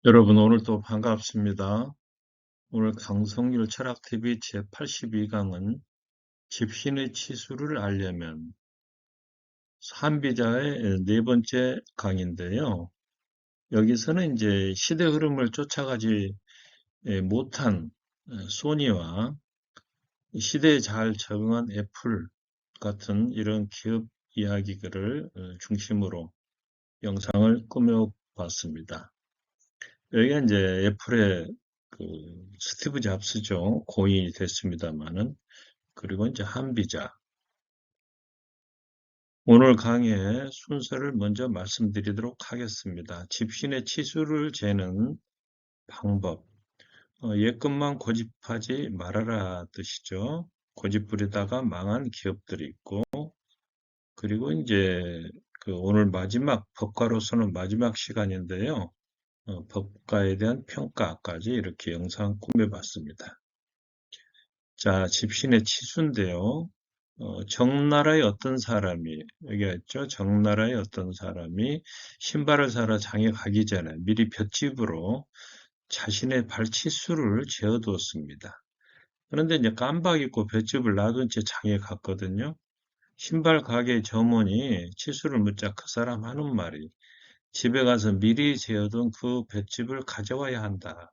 여러분 오늘도 반갑습니다. 오늘 강성률 철학TV 제82강은 집신의 치수를 알려면 한비자의 네 번째 강인데요. 여기서는 이제 시대 흐름을 쫓아가지 못한 소니와 시대에 잘 적응한 애플 같은 이런 기업 이야기들을 중심으로 영상을 꾸며봤습니다. 여기가 이제 애플의 그 스티브 잡스죠. 고인이 됐습니다만은 그리고 이제 한비자. 오늘 강의의 순서를 먼저 말씀드리도록 하겠습니다. 집신의 치수를 재는 방법. 옛것만 고집하지 말아라 뜻이죠. 고집 부리다가 망한 기업들이 있고, 그리고 이제 오늘 마지막 법가로서는 마지막 시간인데요. 법가에 대한 평가까지 이렇게 영상 꾸며봤습니다. 자, 집신의 치수인데요. 정나라의 어떤 사람이, 여기가 있죠. 정나라의 어떤 사람이 신발을 사러 장에 가기 전에 미리 볏짚으로 자신의 발 치수를 재어두었습니다. 그런데 이제 깜빡 잊고 볏짚을 놔둔 채 장에 갔거든요. 신발 가게 점원이 치수를 묻자 그 사람 하는 말이 집에 가서 미리 재어둔 그 볏짚을 가져와야 한다.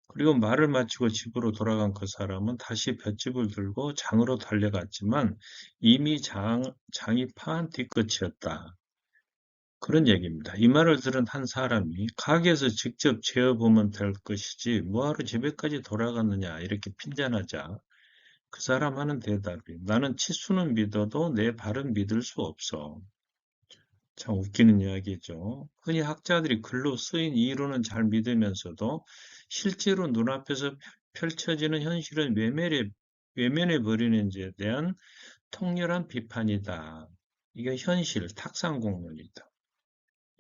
그리고 말을 마치고 집으로 돌아간 그 사람은 다시 볏짚을 들고 장으로 달려갔지만 이미 장이 파한 뒤끝이었다. 그런 얘기입니다. 이 말을 들은 한 사람이 가게에서 직접 재어보면 될 것이지 뭐하러 집에까지 돌아갔느냐 이렇게 핀잔하자 그 사람 하는 대답이 나는 치수는 믿어도 내 발은 믿을 수 없어. 참 웃기는 이야기죠. 흔히 학자들이 글로 쓰인 이론은 잘 믿으면서도 실제로 눈앞에서 펼쳐지는 현실은 외면해 버리는 데 대한 통렬한 비판이다. 이게 현실, 탁상공론이다.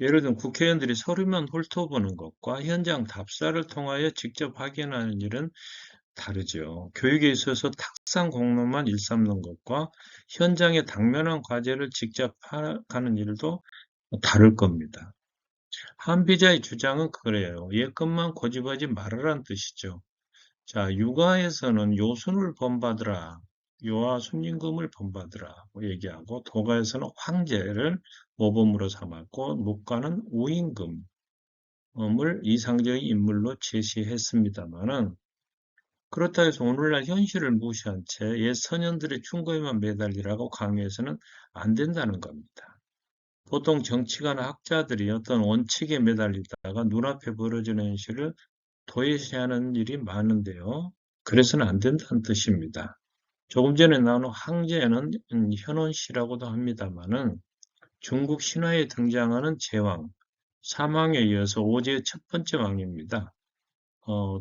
예를 들면 국회의원들이 서류만 훑어보는 것과 현장 답사를 통하여 직접 확인하는 일은 다르죠. 교육에 있어서 탁상 공론만 일삼는 것과 현장의 당면한 과제를 직접 파악하는 일도 다를 겁니다. 한비자의 주장은 그래요. 옛것만 고집하지 말아라는 뜻이죠. 자, 육아에서는 요순을 본받으라. 요와 순임금을 본받으라고 얘기하고 도가에서는 황제를 모범으로 삼았고 묵가는 우임금을 이상적인 인물로 제시했습니다만은 그렇다 해서 오늘날 현실을 무시한 채 옛 선현들의 충고에만 매달리라고 강요해서는 안 된다는 겁니다. 보통 정치가나 학자들이 어떤 원칙에 매달리다가 눈앞에 벌어지는 현실을 도외시하는 일이 많은데요. 그래서는 안 된다는 뜻입니다. 조금 전에 나온 황제는 현원 씨라고도 합니다만은 중국 신화에 등장하는 제왕, 사망에 이어서 오제의 첫 번째 왕입니다.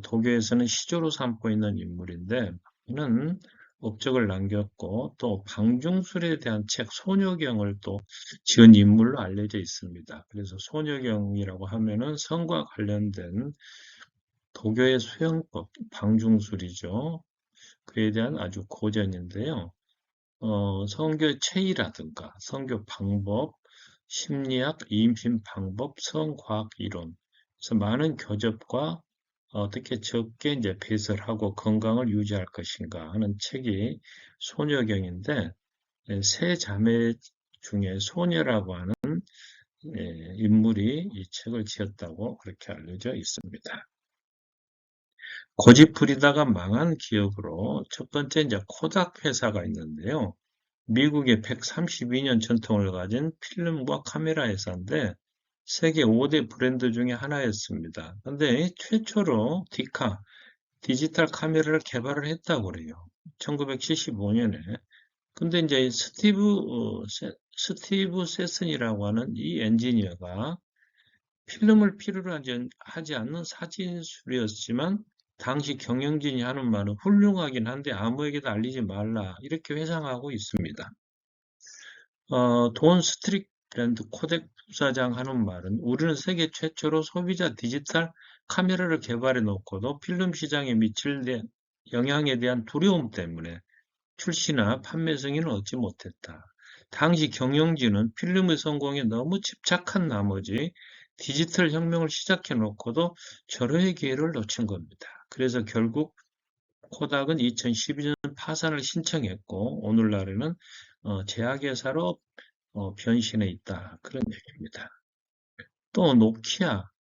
도교에서는 시조로 삼고 있는 인물인데 이는 업적을 남겼고 또 방중술에 대한 책 소녀경을 또 지은 인물로 알려져 있습니다. 그래서 소녀경이라고 하면은 성과 관련된 도교의 수행법, 방중술이죠. 그에 대한 아주 고전인데요. 성교 체이라든가 성교 방법, 심리학, 임신 방법, 성과학 이론. 그래서 많은 교접과 어떻게 적게 이제 배설하고 건강을 유지할 것인가 하는 책이 소녀경인데 세 자매 중에 소녀라고 하는 인물이 이 책을 지었다고 그렇게 알려져 있습니다. 고집 부리다가 망한 기업으로 첫 번째 이제 코닥 회사가 있는데요. 미국의 132년 전통을 가진 필름과 카메라 회사인데 세계 5대 브랜드 중에 하나였습니다. 근데 최초로 디지털 카메라를 개발을 했다고 그래요. 1975년에. 근데 이제 스티브 세슨이라고 하는 이 엔지니어가 필름을 필요로 하지 않는 사진술이었지만 당시 경영진이 하는 말은 훌륭하긴 한데 아무에게도 알리지 말라 이렇게 회상하고 있습니다. 돈 스트릭랜드 코덱 부사장 하는 말은 우리는 세계 최초로 소비자 디지털 카메라를 개발해 놓고도 필름 시장에 미칠 영향에 대한 두려움 때문에 출시나 판매 승인을 얻지 못했다. 당시 경영진은 필름의 성공에 너무 집착한 나머지 디지털 혁명을 시작해 놓고도 절호의 기회를 놓친 겁니다. 그래서 결국 코닥은 2012년 파산을 신청했고 오늘날에는 제약회사로 변신해 있다. 그런 얘기입니다. 또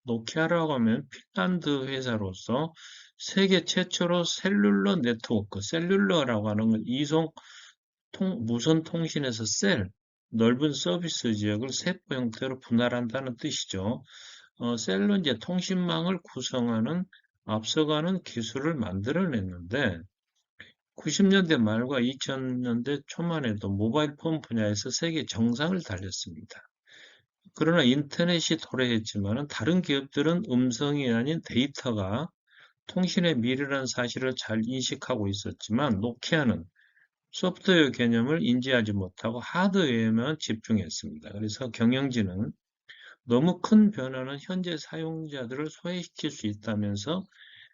노키아라고 하면 핀란드 회사로서 세계 최초로 셀룰러 네트워크, 셀룰러라고 하는 건 무선 통신에서 넓은 서비스 지역을 세포 형태로 분할한다는 뜻이죠. 셀로 이제 통신망을 구성하는 앞서가는 기술을 만들어냈는데 90년대 말과 2000년대 초만 해도 모바일 폰 분야에서 세계 정상을 달렸습니다. 그러나 인터넷이 도래했지만 다른 기업들은 음성이 아닌 데이터가 통신의 미래라는 사실을 잘 인식하고 있었지만 노키아는 소프트웨어 개념을 인지하지 못하고 하드웨어에만 집중했습니다. 그래서 경영진은 너무 큰 변화는 현재 사용자들을 소외시킬 수 있다면서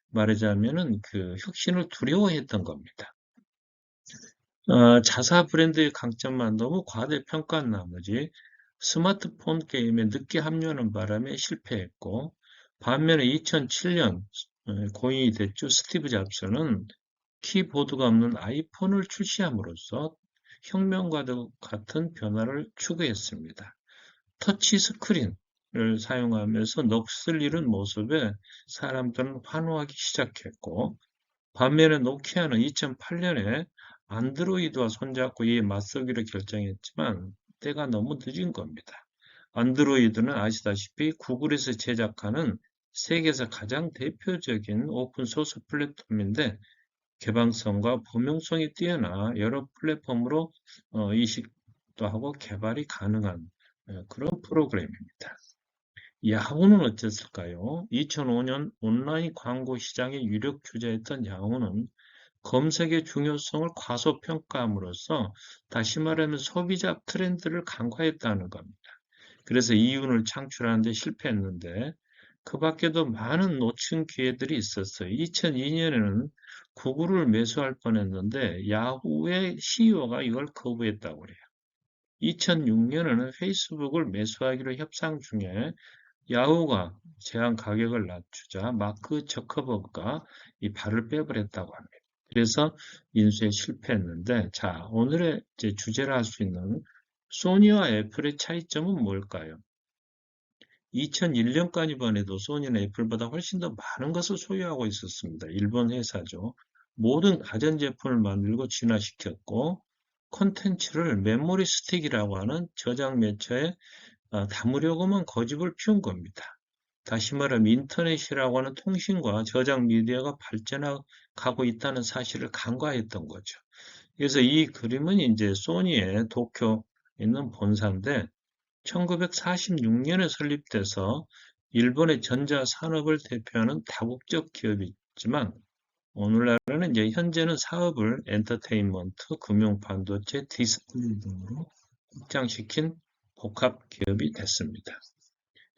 말하자면은 그 혁신을 두려워했던 겁니다. 자사 브랜드의 강점만 너무 과대평가한 나머지 스마트폰 게임에 늦게 합류하는 바람에 실패했고 반면에 2007년 고인이 됐죠. 스티브 잡스는 키보드가 없는 아이폰을 출시함으로써 혁명과 같은 변화를 추구했습니다. 터치 스크린을 사용하면서 넋을 잃은 모습에 사람들은 환호하기 시작했고 반면에 노키아는 2008년에 안드로이드와 손잡고 이에 맞서기로 결정했지만 때가 너무 늦은 겁니다. 안드로이드는 아시다시피 구글에서 제작하는 세계에서 가장 대표적인 오픈소스 플랫폼인데 개방성과 범용성이 뛰어나 여러 플랫폼으로 이식도 하고 개발이 가능한 그런 프로그램입니다. 야후는 어땠을까요? 2005년 온라인 광고 시장의 유력 주자였던 야후는 검색의 중요성을 과소평가함으로써 다시 말하면 소비자 트렌드를 간과했다는 겁니다. 그래서 이윤을 창출하는 데 실패했는데 그 밖에도 많은 놓친 기회들이 있었어요. 2002년에는 구글을 매수할 뻔했는데 야후의 CEO가 이걸 거부했다고 그래요. 2006년에는 페이스북을 매수하기로 협상 중에 야후가 제한 가격을 낮추자 마크 저커버그가 이 발을 빼버렸다고 합니다. 그래서 인수에 실패했는데 자 오늘의 이제 주제를 할 수 있는 소니와 애플의 차이점은 뭘까요? 2001년까지만 해도 소니는 애플보다 훨씬 더 많은 것을 소유하고 있었습니다. 일본 회사죠. 모든 가전제품을 만들고 진화시켰고 콘텐츠를 메모리 스틱이라고 하는 저장 매체에 담으려고만 고집을 피운 겁니다. 다시 말하면 인터넷이라고 하는 통신과 저장 미디어가 발전하고 있다는 사실을 간과했던 거죠. 그래서 이 그림은 이제 소니의 도쿄에 있는 본사인데 1946년에 설립돼서 일본의 전자산업을 대표하는 다국적 기업이지만 오늘날에는 이제 현재는 사업을 엔터테인먼트, 금융 반도체, 디스플레이 등으로 확장시킨 복합 기업이 됐습니다.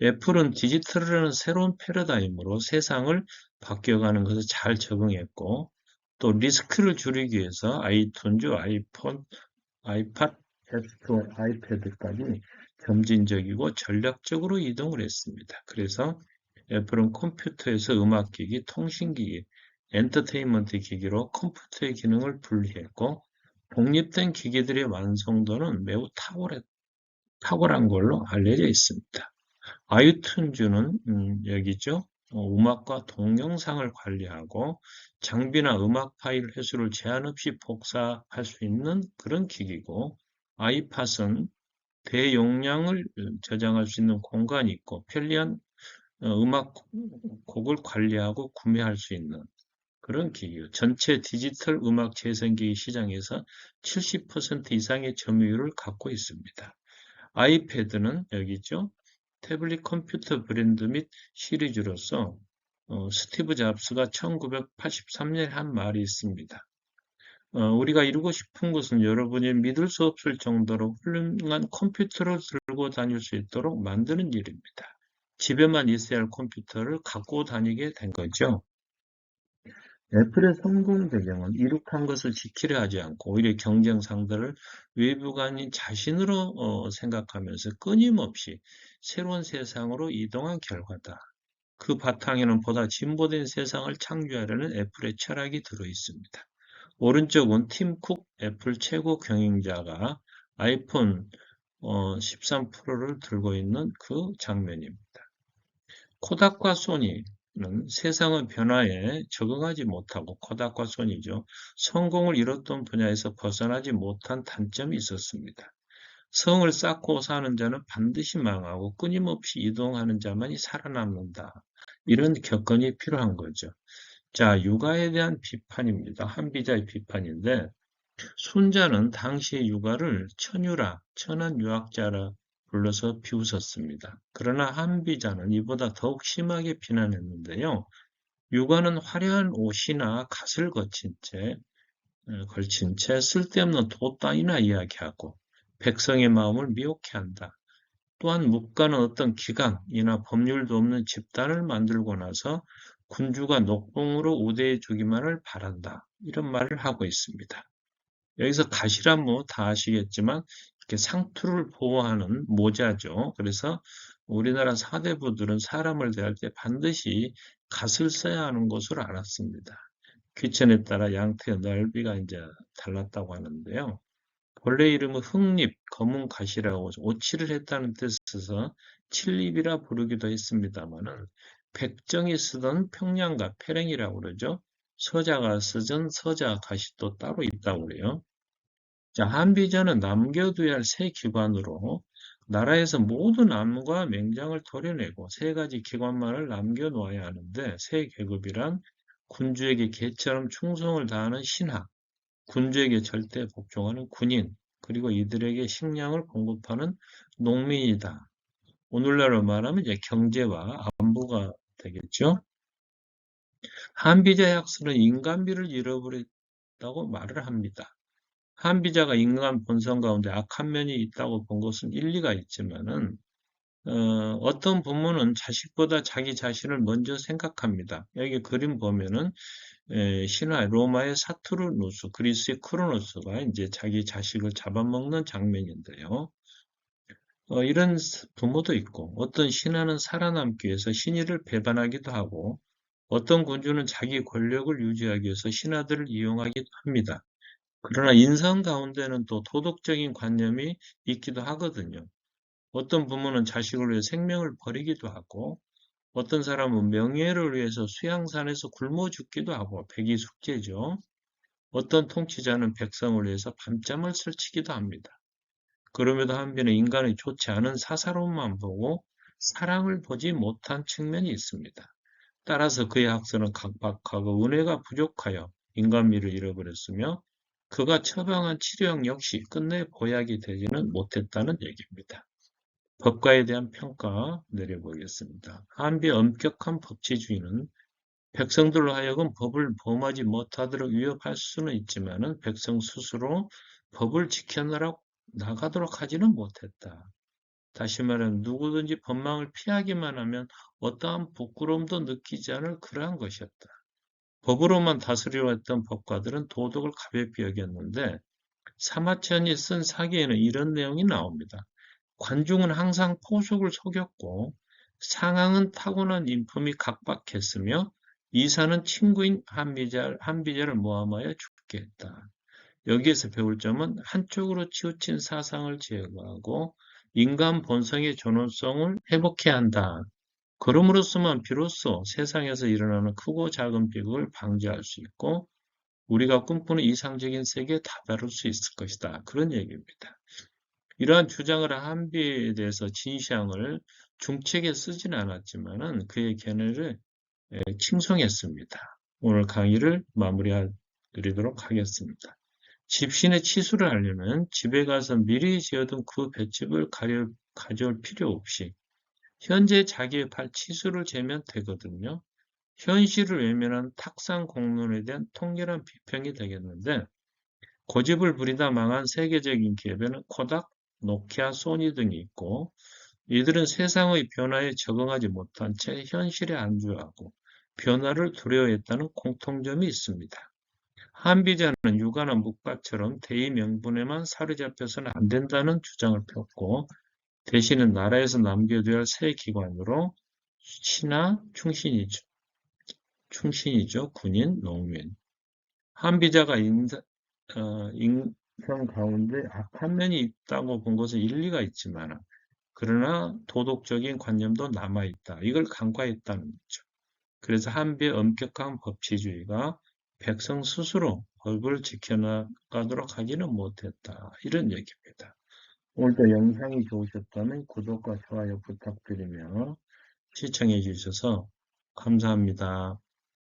애플은 디지털이라는 새로운 패러다임으로 세상을 바뀌어가는 것을 잘 적응했고 또 리스크를 줄이기 위해서 아이튠즈, 아이폰, 아이팟, 앱스토어, 아이패드까지 점진적이고 전략적으로 이동을 했습니다. 그래서 애플은 컴퓨터에서 음악기기, 통신기기, 엔터테인먼트 기기로 컴퓨터의 기능을 분리했고 독립된 기기들의 완성도는 매우 탁월한 걸로 알려져 있습니다. 아이튠즈는 여기죠. 음악과 동영상을 관리하고 장비나 음악 파일 회수를 제한 없이 복사할 수 있는 그런 기기고 아이팟은 대용량을 저장할 수 있는 공간이 있고 편리한 음악 곡을 관리하고 구매할 수 있는 그런 기기요. 전체 디지털 음악 재생기기 시장에서 70% 이상의 점유율을 갖고 있습니다. 아이패드는 여기 있죠. 태블릿 컴퓨터 브랜드 및 시리즈로서 스티브 잡스가 1983년에 한 말이 있습니다. 우리가 이루고 싶은 것은 여러분이 믿을 수 없을 정도로 훌륭한 컴퓨터를 들고 다닐 수 있도록 만드는 일입니다. 집에만 있어야 할 컴퓨터를 갖고 다니게 된 거죠. 애플의 성공 배경은 이룩한 것을 지키려 하지 않고 오히려 경쟁 상대를 외부가 아닌 자신으로 생각하면서 끊임없이 새로운 세상으로 이동한 결과다. 그 바탕에는 보다 진보된 세상을 창조하려는 애플의 철학이 들어 있습니다. 오른쪽은 팀 쿡 애플 최고 경영자가 아이폰 13 프로를 들고 있는 그 장면입니다. 코닥과 소니는 세상의 변화에 적응하지 못하고 코닥과 소니죠. 성공을 이뤘던 분야에서 벗어나지 못한 단점이 있었습니다. 성을 쌓고 사는 자는 반드시 망하고 끊임없이 이동하는 자만이 살아남는다. 이런 격언이 필요한 거죠. 자, 육아에 대한 비판입니다. 한비자의 비판인데 손자는 당시의 육아를 천유라, 천한 유학자라 불러서 비웃었습니다. 그러나 한비자는 이보다 더욱 심하게 비난했는데요. 육아는 화려한 옷이나 갓을 걸친 채 쓸데없는 도 따위나 이야기하고 백성의 마음을 미혹해 한다. 또한 묵가는 어떤 기강이나 법률도 없는 집단을 만들고 나서 군주가 녹봉으로 우대해 주기만을 바란다. 이런 말을 하고 있습니다. 여기서 가시란 뭐 다 아시겠지만 이렇게 상투를 보호하는 모자죠. 그래서 우리나라 사대부들은 사람을 대할 때 반드시 갓을 써야 하는 것으로 알았습니다. 귀천에 따라 양태의 넓이가 이제 달랐다고 하는데요. 본래 이름은 흑립, 검은 갓이라고 오치를 했다는 뜻에서 칠립이라 부르기도 했습니다만은 백정이 쓰던 평양갓, 패랭이라고 그러죠. 서자가 쓰던 서자갓이 또 따로 있다고 그래요. 자, 한비전은 남겨둬야 할 세 기관으로 나라에서 모든 암과 맹장을 도려내고 세 가지 기관만을 남겨놓아야 하는데 세 계급이란 군주에게 개처럼 충성을 다하는 신하, 군주에게 절대 복종하는 군인, 그리고 이들에게 식량을 공급하는 농민이다. 오늘날로 말하면 이제 경제와 안보가 되겠죠. 한비자 학설은 인간비를 잃어버렸다고 말을 합니다. 한비자가 인간 본성 가운데 악한 면이 있다고 본 것은 일리가 있지만은 어떤 부모는 자식보다 자기 자신을 먼저 생각합니다. 여기 그림 보면은 신화 로마의 사투르누스, 그리스의 크로노스가 이제 자기 자식을 잡아먹는 장면인데요. 이런 부모도 있고 어떤 신하는 살아남기 위해서 신의를 배반하기도 하고 어떤 군주는 자기 권력을 유지하기 위해서 신하들을 이용하기도 합니다. 그러나 인성 가운데는 또 도덕적인 관념이 있기도 하거든요. 어떤 부모는 자식을 위해 생명을 버리기도 하고, 어떤 사람은 명예를 위해서 수양산에서 굶어 죽기도 하고, 백이숙제죠. 어떤 통치자는 백성을 위해서 밤잠을 설치기도 합니다. 그럼에도 한편에 인간의 좋지 않은 사사로움만 보고 사랑을 보지 못한 측면이 있습니다. 따라서 그의 학설은 각박하고 은혜가 부족하여 인간미를 잃어버렸으며 그가 처방한 치료약 역시 끝내 보약이 되지는 못했다는 얘기입니다. 법과에 대한 평가 내려보겠습니다. 한비 엄격한 법치주의는 백성들로 하여금 법을 범하지 못하도록 위협할 수는 있지만은 백성 스스로 법을 지켜나가도록 하지는 못했다. 다시 말하면 누구든지 법망을 피하기만 하면 어떠한 부끄러움도 느끼지 않을 그러한 것이었다. 법으로만 다스리려 했던 법가들은 도덕을 가볍게 여겼는데 사마천이 쓴 사기에는 이런 내용이 나옵니다. 관중은 항상 포속을 속였고 상황은 타고난 인품이 각박했으며 이사는 친구인 한비자를 모함하여 죽게 했다. 여기에서 배울 점은 한쪽으로 치우친 사상을 제거하고 인간 본성의 존엄성을 회복해야 한다. 그럼으로써만 비로소 세상에서 일어나는 크고 작은 비극을 방지할 수 있고 우리가 꿈꾸는 이상적인 세계에 다다를 수 있을 것이다. 그런 얘기입니다. 이러한 주장을 한비에 대해서 진시황을 중책에 쓰지는 않았지만은 그의 견해를 칭송했습니다. 오늘 강의를 마무리드리도록 하겠습니다. 집신의 치수를 하려면 집에 가서 미리 지어둔 그 볏짚을 가져올 필요 없이 현재 자기의 발 치수를 재면 되거든요. 현실을 외면한 탁상 공론에 대한 통렬한 비평이 되겠는데 고집을 부리다 망한 세계적인 기업에는 코닥, 노키아, 소니 등이 있고 이들은 세상의 변화에 적응하지 못한 채 현실에 안주하고 변화를 두려워했다는 공통점이 있습니다. 한비자는 유가나 묵바처럼 대의 명분에만 사로잡혀서는 안 된다는 주장을 폈고 대신은 나라에서 남겨둬야 할 새 기관으로 신하, 충신이죠. 군인, 농민. 한비자가 인성 가운데 악한 면이 있다고 본 것은 일리가 있지만 그러나 도덕적인 관념도 남아있다. 이걸 간과했다는 거죠. 그래서 한비의 엄격한 법치주의가 백성 스스로 법을 지켜나가도록 하지는 못했다. 이런 얘기입니다. 오늘도 영상이 좋으셨다면 구독과 좋아요 부탁드리며 시청해 주셔서 감사합니다.